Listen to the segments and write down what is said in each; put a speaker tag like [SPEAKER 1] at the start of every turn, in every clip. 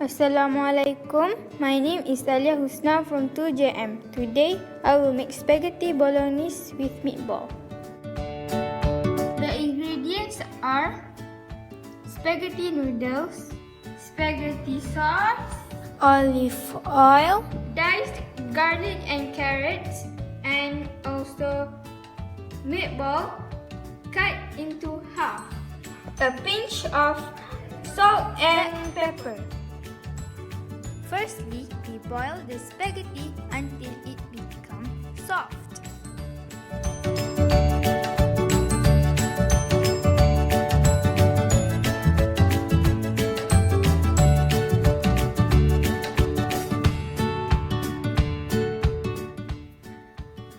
[SPEAKER 1] Assalamualaikum. My name is Alia Husna from 2JM. Today, I will make spaghetti bolognese with meatball. The ingredients are spaghetti noodles, spaghetti sauce, olive oil, diced garlic and carrots, and also meatball cut into half. A pinch of salt and pepper. Firstly, we boil the spaghetti until it becomes soft.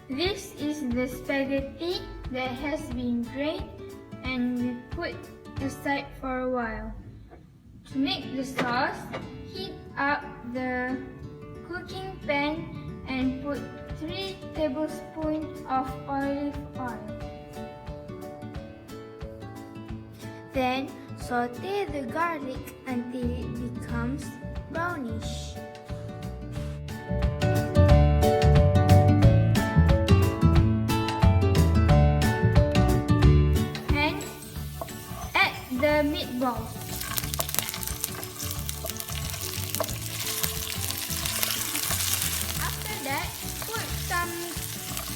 [SPEAKER 1] This is the spaghetti that has been drained and we put aside for a while. To make the sauce, heat up the cooking pan and put 3 tablespoons of olive oil. Then saute the garlic until it becomes brownish. And add the meatballs.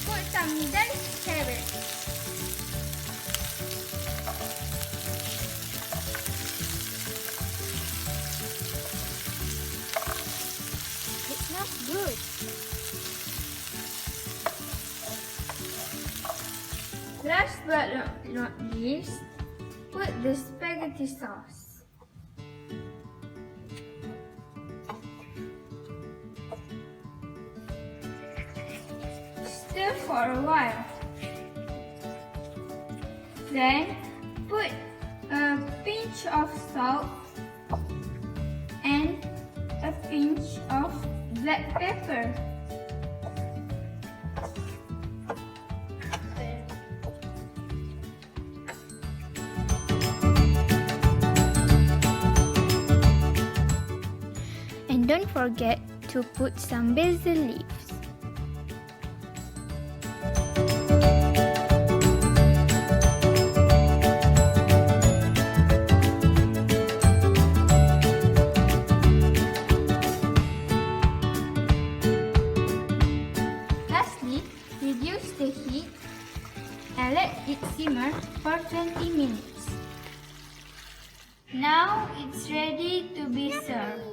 [SPEAKER 1] Put some diced carrots. It smells good. Last but not least, put the spaghetti sauce. Stir for a while. Then put a pinch of salt and a pinch of black pepper. And don't forget to put some basil leaves. Reduce the heat and let it simmer for 20 minutes. Now it's ready to be served.